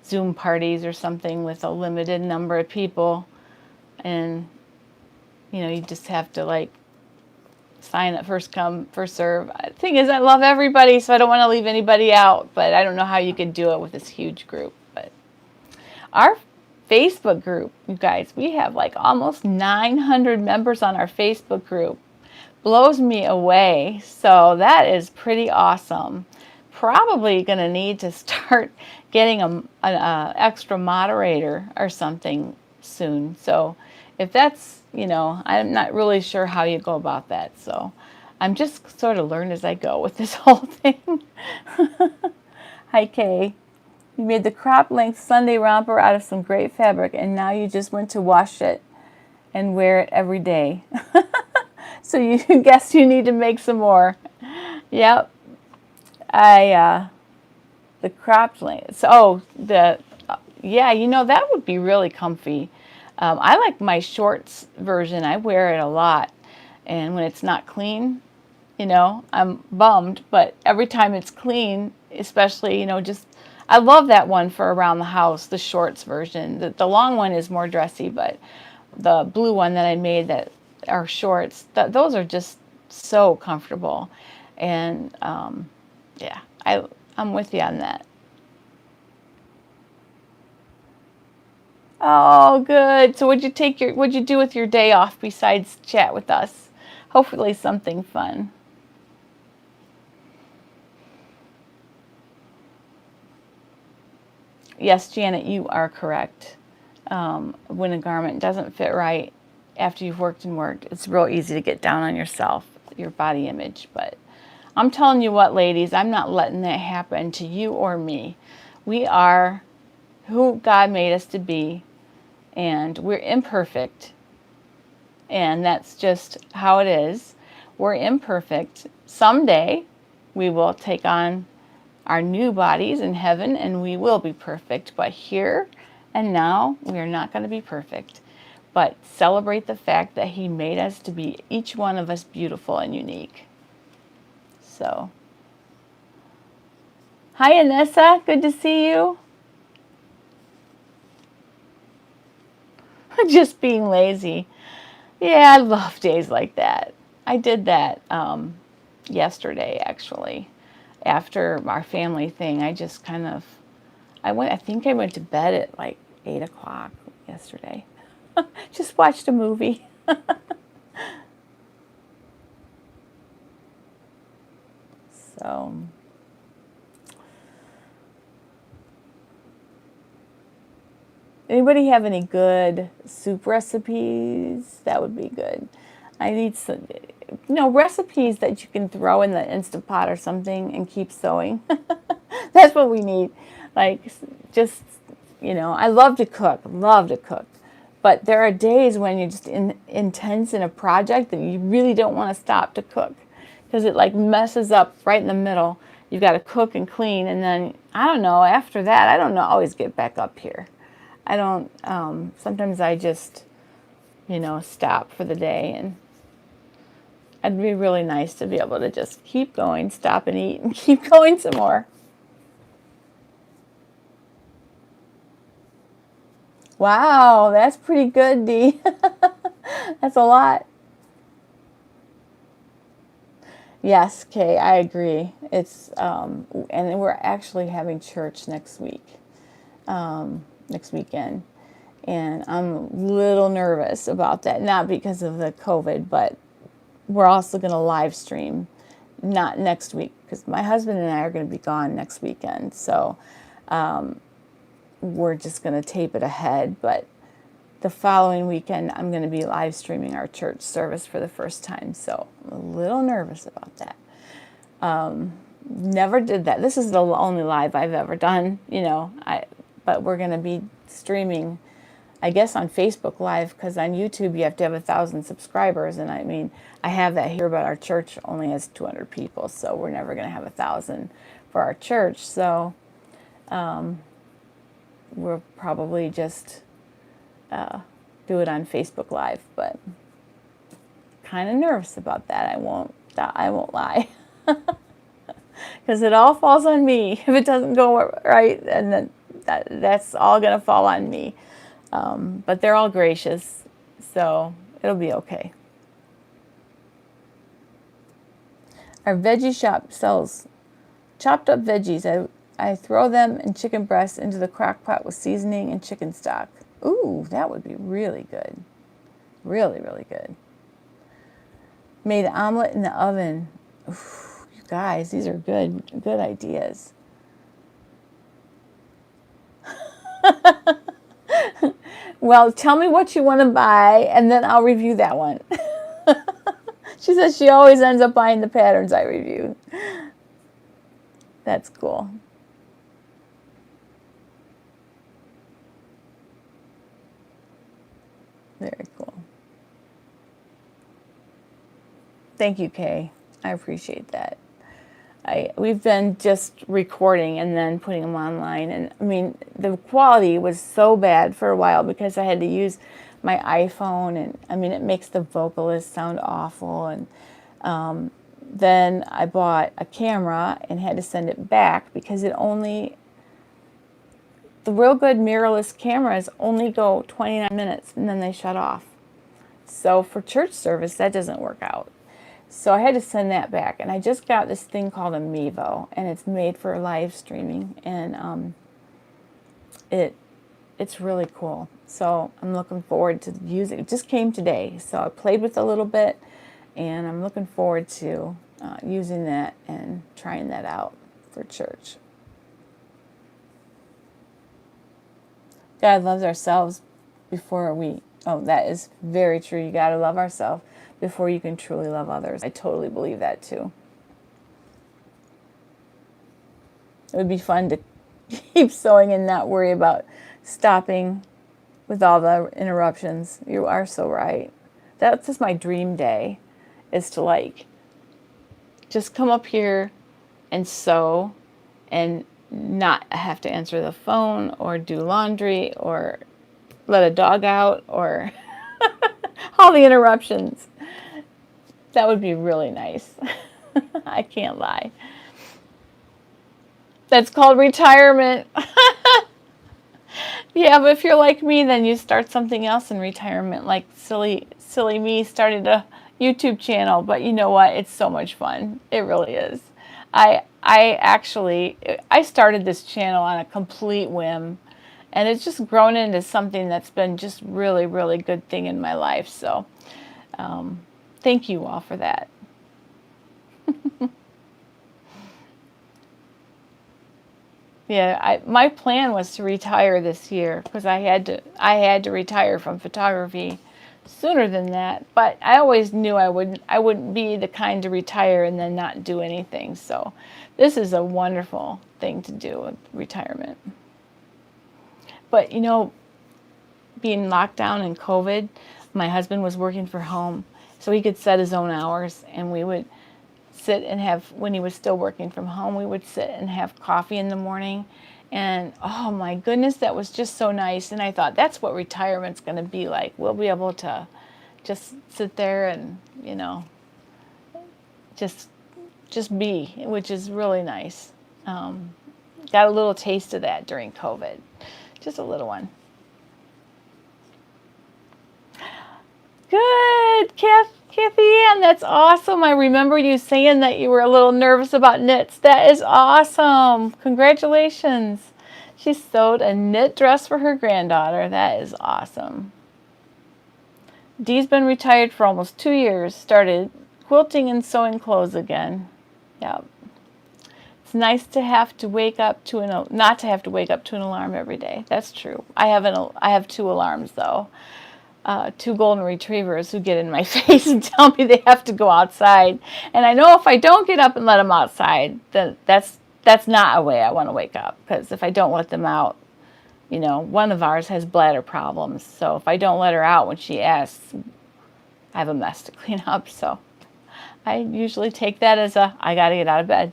Zoom parties or something with a limited number of people, and you just have to like sign up, first come, first serve. The thing is, I love everybody, so I don't want to leave anybody out, but I don't know how you could do it with this huge group. But our Facebook group, you guys, we have like almost 900 members on our Facebook group. Blows me away. So that is pretty awesome. Probably going to need to start getting an extra moderator or something soon. So if that's, I'm not really sure how you go about that. So I'm just sort of learn as I go with this whole thing. Hi, Kay. You made the crop length Sunday romper out of some great fabric, and now you just went to wash it and wear it every day. So you guess you need to make some more. Yep. The cropped length. So, yeah, that would be really comfy. I like my shorts version. I wear it a lot. And when it's not clean, I'm bummed. But every time it's clean, especially, I love that one for around the house, the shorts version. The long one is more dressy, but the blue one that I made that are shorts, those are just so comfortable. And yeah, I'm with you on that. Oh, good. So what'd you do with your day off besides chat with us? Hopefully something fun. Yes, Janet, you are correct. When a garment doesn't fit right after you've worked and worked, it's real easy to get down on yourself, your body image. But I'm telling you what, ladies, I'm not letting that happen to you or me. We are who God made us to be, and we're imperfect. And that's just how it is. We're imperfect. Someday we will take on our new bodies in heaven and we will be perfect. But here and now, we are not going to be perfect. But celebrate the fact that He made us to be, each one of us, beautiful and unique. So, hi, Anessa. Good to see you. Just being lazy. Yeah, I love days like that. I did that yesterday, actually. After our family thing, I just kind of, I think I went to bed at like 8 o'clock yesterday. Just watched a movie. So, anybody have any good soup recipes? That would be good. I need some, recipes that you can throw in the Instant Pot or something and keep sewing. That's what we need. Like, just, I love to cook. But there are days when you're just intense in a project that you really don't want to stop to cook. Because it like messes up right in the middle. You've got to cook and clean. And then, I don't know, after that, I don't always get back up here. I don't, sometimes I just, stop for the day. And it'd be really nice to be able to just keep going, stop and eat, and keep going some more. Wow, that's pretty good, Dee. That's a lot. Yes, Kay, I agree. It's and we're actually having church next week, next weekend, and I'm a little nervous about that. Not because of the COVID, but we're also going to live stream, not next week, because my husband and I are going to be gone next weekend. So we're just going to tape it ahead. But the following weekend, I'm going to be live streaming our church service for the first time. So I'm a little nervous about that. Never did that. This is the only live I've ever done, but we're going to be streaming I guess on Facebook Live, because on YouTube you have to have 1,000 subscribers, and I mean, I have that here, but our church only has 200 people, so we're never going to have 1,000 for our church. So we'll probably just do it on Facebook Live, but kind of nervous about that. I won't lie, because it all falls on me. If it doesn't go right, and then that's all going to fall on me. But they're all gracious, so it'll be okay. Our veggie shop sells chopped up veggies. I throw them and chicken breasts into the crock pot with seasoning and chicken stock. Ooh, that would be really good. Really, really good. Made an omelet in the oven. Ooh, you guys, these are good ideas. Well, tell me what you want to buy, and then I'll review that one. She says she always ends up buying the patterns I review. That's cool. Very cool. Thank you, Kay. I appreciate that. We've been just recording and then putting them online, and I mean the quality was so bad for a while because I had to use my iPhone, and I mean it makes the vocalist sound awful. And then I bought a camera and had to send it back because the real good mirrorless cameras only go 29 minutes and then they shut off. So for church service that doesn't work out. So I had to send that back, and I just got this thing called a Mevo, and it's made for live streaming, and it's really cool. So I'm looking forward to using it. It just came today, so I played with it a little bit, and I'm looking forward to using that and trying that out for church. God loves ourselves before we... Oh, that is very true. You got to love ourselves before you can truly love others. I totally believe that too. It would be fun to keep sewing and not worry about stopping with all the interruptions. You are so right. That's just my dream day, is to like just come up here and sew and not have to answer the phone or do laundry or let a dog out or all the interruptions. That would be really nice. I can't lie. That's called retirement. Yeah, but if you're like me, then you start something else in retirement, like silly me started a YouTube channel. But you know what? It's so much fun. It really is. I started this channel on a complete whim, and it's just grown into something that's been just really, really good thing in my life. So thank you all for that. Yeah, my plan was to retire this year because I had to retire from photography sooner than that. But I always knew I wouldn't be the kind to retire and then not do anything. So this is a wonderful thing to do with retirement. But you know, being locked down in COVID, my husband was working from home, so he could set his own hours, and we would sit and have, when he was still working from home, we would sit and have coffee in the morning. And oh my goodness, that was just so nice. And I thought, that's what retirement's going to be like. We'll be able to just sit there and, you know, just be, which is really nice. Got a little taste of that during COVID, just a little one. Good, Kathy Ann, that's awesome. I remember you saying that you were a little nervous about knits. That is awesome. Congratulations. She sewed a knit dress for her granddaughter. That is awesome. Dee's been retired for almost 2 years. Started quilting and sewing clothes again. Yep. It's nice to have to wake up to not to have to wake up to an alarm every day. That's true. I have 2 alarms though. 2 golden retrievers who get in my face and tell me they have to go outside. And I know if I don't get up and let them outside, then that's not a way I want to wake up. Because if I don't let them out, You know, one of ours has bladder problems. So if I don't let her out when she asks, I have a mess to clean up. So I usually take that as I got to get out of bed.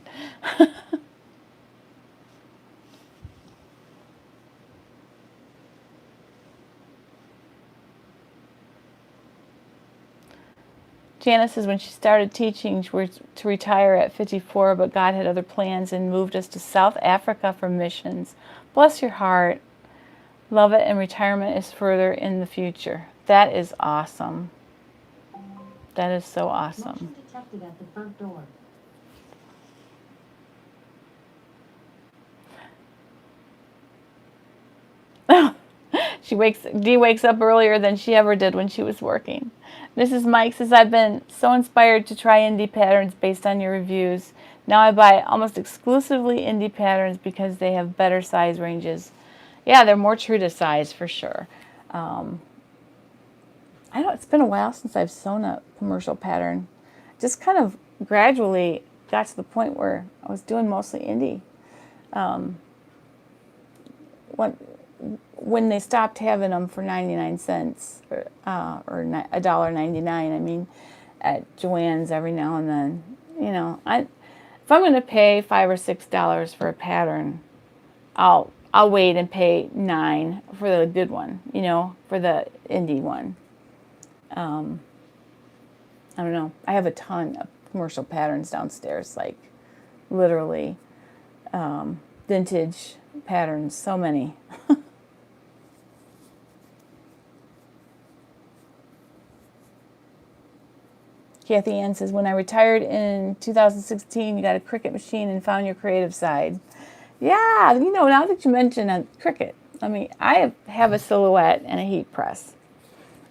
Janice says when she started teaching, she was to retire at 54, but God had other plans and moved us to South Africa for missions. Bless your heart. Love it, and retirement is further in the future. That is awesome. That is so awesome. Motion detected at the front door. Dee wakes up earlier than she ever did when she was working. Mrs. Mike says, I've been so inspired to try indie patterns based on your reviews. Now I buy almost exclusively indie patterns because they have better size ranges. Yeah, they're more true to size for sure. I know it's been a while since I've sewn a commercial pattern. Just kind of gradually got to the point where I was doing mostly indie. When they stopped having them for 99 cents or $1.99, I mean, at Joann's every now and then, you know, if I'm going to pay $5 or $6 for a pattern, I'll wait and pay $9 for the good one, you know, for the indie one. I don't know. I have a ton of commercial patterns downstairs, like literally vintage patterns, so many. Kathy Ann says, when I retired in 2016, you got a Cricut machine and found your creative side. Yeah, you know, now that you mention a Cricut, I mean, I have a Silhouette and a heat press.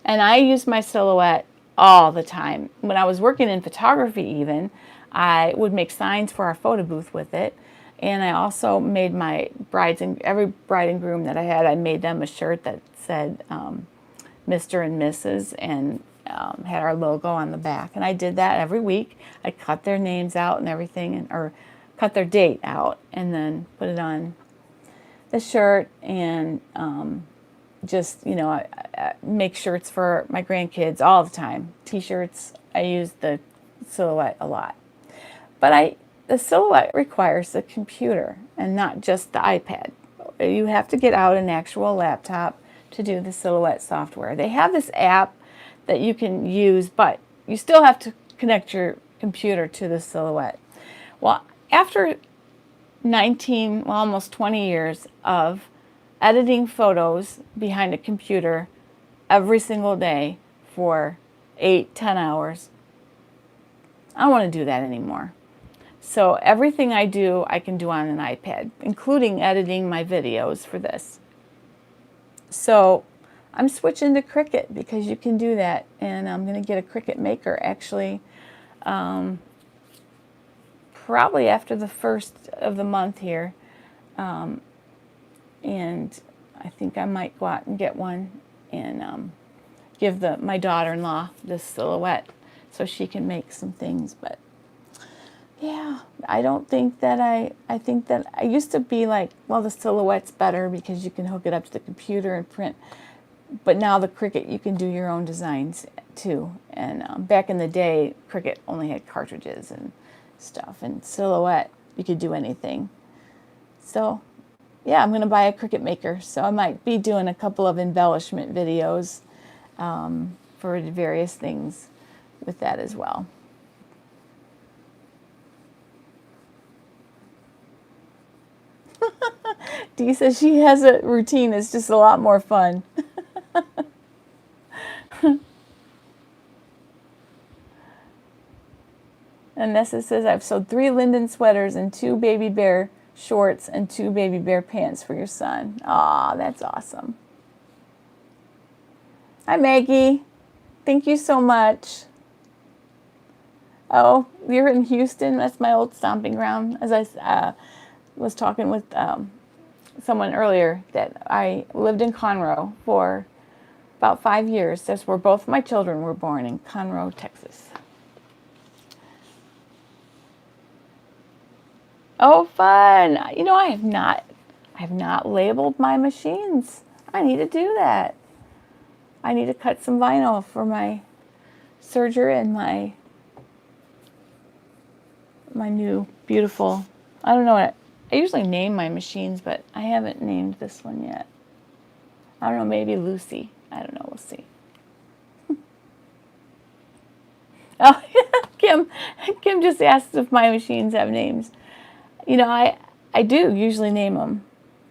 And I use my Silhouette all the time. When I was working in photography even, I would make signs for our photo booth with it. And I also made my every bride and groom that I had, I made them a shirt that said Mr. and Mrs. and had our logo on the back. And I did that every week. I cut their names out and everything, or cut their date out and then put it on the shirt. And just, you know, I make shirts for my grandkids all the time. T-shirts, I use the Silhouette a lot. But the Silhouette requires the computer and not just the iPad. You have to get out an actual laptop to do the Silhouette software. They have this app that you can use, but you still have to connect your computer to the Silhouette. Well, after almost 20 years of editing photos behind a computer every single day for 8-10 hours, I don't want to do that anymore. So everything I do, I can do on an iPad, including editing my videos for this. So I'm switching to Cricut because you can do that, and I'm going to get a Cricut Maker actually probably after the first of the month here, and I think I might go out and get one and give my daughter-in-law this Silhouette so she can make some things. But yeah, I don't think that I think that I used to be like, well, the Silhouette's better because you can hook it up to the computer and print. But now the Cricut, you can do your own designs too. And back in the day, Cricut only had cartridges and stuff. And Silhouette, you could do anything. So yeah, I'm going to buy a Cricut Maker. So I might be doing a couple of embellishment videos for various things with that as well. Dee says she has a routine. It's just a lot more fun. And Nessa says, I've sewed 3 Linden sweaters and 2 baby bear shorts and 2 baby bear pants for your son. Aw, that's awesome. Hi, Maggie. Thank you so much. Oh, you're in Houston? That's my old stomping ground. As I was talking with someone earlier, that I lived in Conroe for about 5 years. That's where both my children were born, in Conroe, Texas. Oh, fun. You know, I I've not labeled my machines. I need to do that. I need to cut some vinyl for my serger and my new beautiful, I don't know what, I usually name my machines, but I haven't named this one yet. I don't know, maybe Lucy. I don't know, we'll see. Oh, Kim just asked if my machines have names. You know, I do usually name them,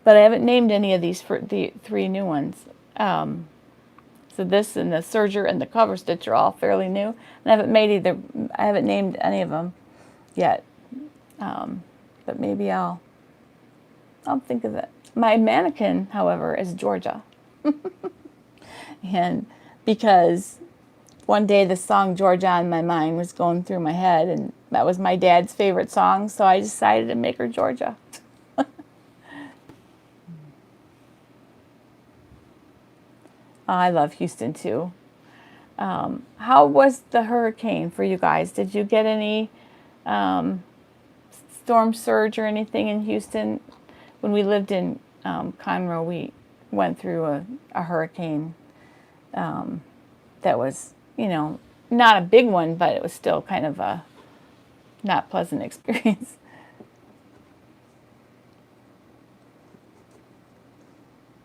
but I haven't named any of these for the 3 new ones. So this and the serger and the cover stitch are all fairly new, and I haven't named any of them yet. But maybe I'll think of it. My mannequin, however, is Georgia. And because one day the song Georgia on My Mind was going through my head, and that was my dad's favorite song, so I decided to make her Georgia. I love Houston too. How was the hurricane for you guys? Did you get any storm surge or anything in Houston? When we lived in Conroe, we went through a hurricane that was, you know, not a big one, but it was still kind of a not pleasant experience.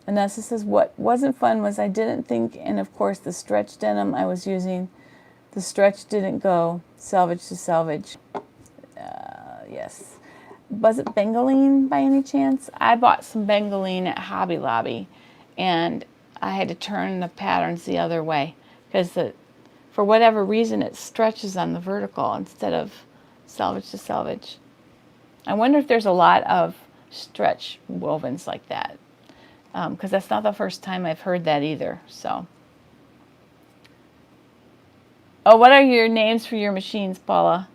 Anessa says, what wasn't fun was I didn't think, and of course the stretch denim I was using, the stretch didn't go selvage to selvage. Yes. Was it Bengaline by any chance? I bought some Bengaline at Hobby Lobby, and I had to turn the patterns the other way because for whatever reason it stretches on the vertical instead of selvage to selvage. I wonder if there's a lot of stretch wovens like that. Because that's not the first time I've heard that either. So, oh, what are your names for your machines, Paula?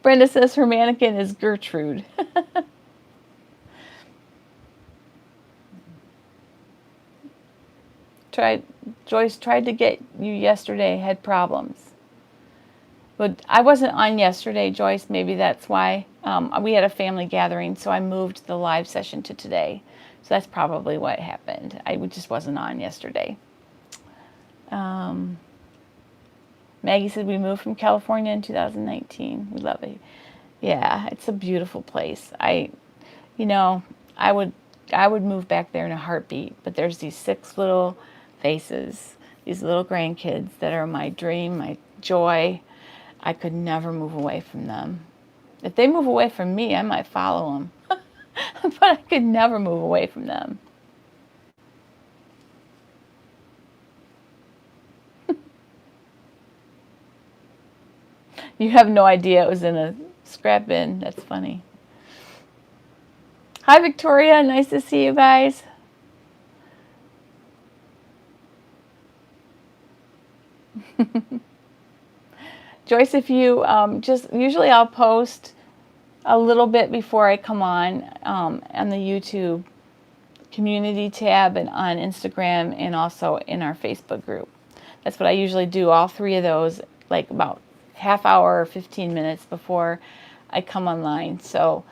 Brenda says her mannequin is Gertrude. Joyce tried to get you yesterday, had problems. But I wasn't on yesterday, Joyce. Maybe that's why. We had a family gathering, so I moved the live session to today. So that's probably what happened. I just wasn't on yesterday. Maggie said we moved from California in 2019. We love it. Yeah, it's a beautiful place. I would move back there in a heartbeat. But there's these 6 little faces, these little grandkids that are my dream, my joy. I could never move away from them. If they move away from me, I might follow them. But I could never move away from them. You have no idea it was in a scrap bin. That's funny. Hi, Victoria. Nice to see you guys. Joyce, if you usually I'll post a little bit before I come on the YouTube community tab and on Instagram and also in our Facebook group. That's what I usually do, all 3 of those, like about half hour or 15 minutes before I come online. So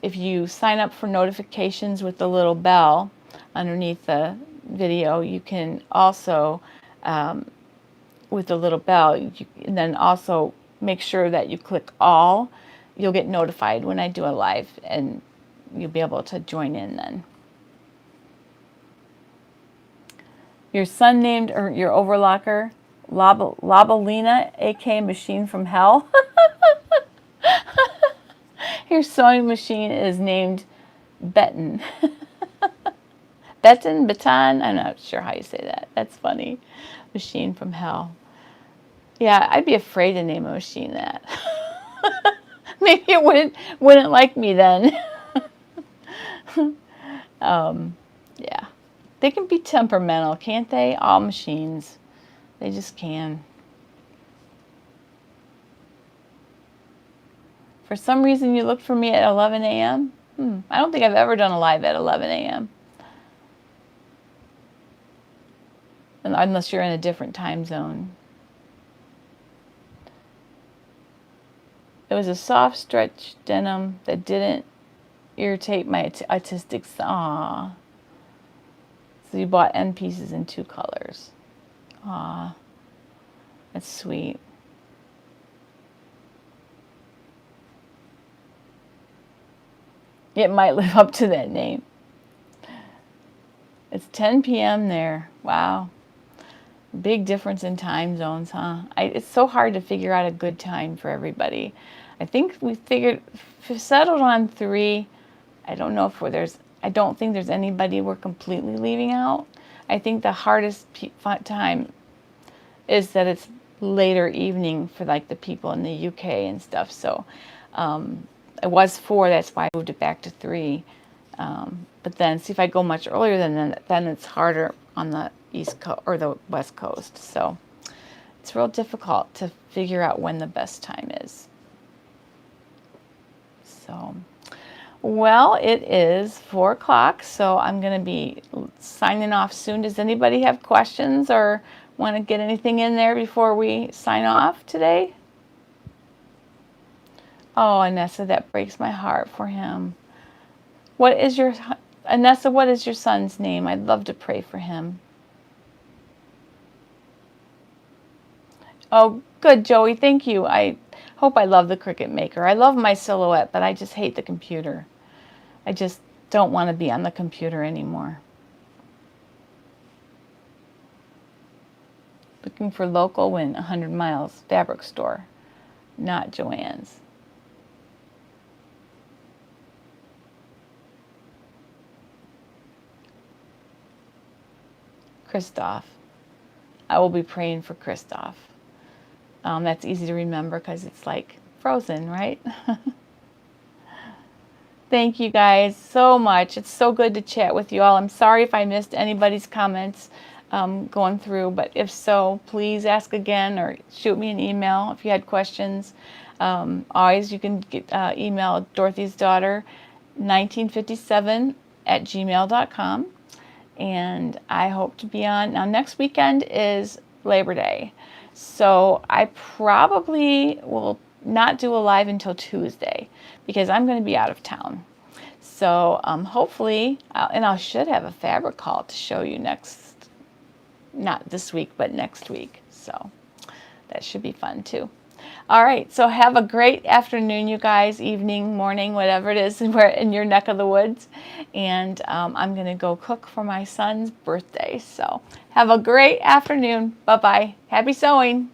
if you sign up for notifications with the little bell underneath the video, you can also with the little bell, and then also make sure that you click all. You'll get notified when I do a live, and you'll be able to join in then. Your son named, or your overlocker, Labalina, aka Machine from Hell. Your sewing machine is named Beton. Beton, I'm not sure how you say that. That's funny. Machine from Hell. Yeah, I'd be afraid to name a machine that. Maybe it wouldn't like me then. Yeah. They can be temperamental, can't they? All machines. They just can. For some reason you looked for me at 11 a.m.? I don't think I've ever done a live at 11 a.m. Unless you're in a different time zone. It was a soft stretch denim that didn't irritate my autistic son. Aw. So you bought end pieces in 2 colors. Aw. That's sweet. It might live up to that name. It's 10 p.m. there. Wow. Big difference in time zones, huh? It's so hard to figure out a good time for everybody. I think we settled on 3. I don't know if I don't think there's anybody we're completely leaving out. I think the hardest time is that it's later evening for like the people in the UK and stuff. So it was 4, that's why I moved it back to 3. But then see if I go much earlier than that, then it's harder on the East Coast or the West Coast. So it's real difficult to figure out when the best time is. So, well, it is 4 o'clock, so I'm going to be signing off soon. Does anybody have questions or want to get anything in there before we sign off today? Oh, Anessa, that breaks my heart for him. Anessa, what is your son's name? I'd love to pray for him. Oh, good, Joey. Thank you. I hope I love the Cricut Maker. I love my Silhouette, but I just hate the computer. I just don't want to be on the computer anymore. Looking for local win 100 miles fabric store, not Joann's. Christoph. I will be praying for Christoph. That's easy to remember because it's like Frozen, right? Thank you guys so much. It's so good to chat with you all. I'm sorry if I missed anybody's comments going through, but if so, please ask again or shoot me an email if you had questions. Always you can email Dorothy's Daughter 1957@gmail.com. And I hope to be on. Now, next weekend is Labor Day. So I probably will not do a live until Tuesday because I'm going to be out of town. So hopefully, and I should have a fabric haul to show you not this week, but next week. So that should be fun too. All right, so have a great afternoon, you guys, evening, morning, whatever it is in your neck of the woods. And I'm going to go cook for my son's birthday. So have a great afternoon. Bye-bye. Happy sewing.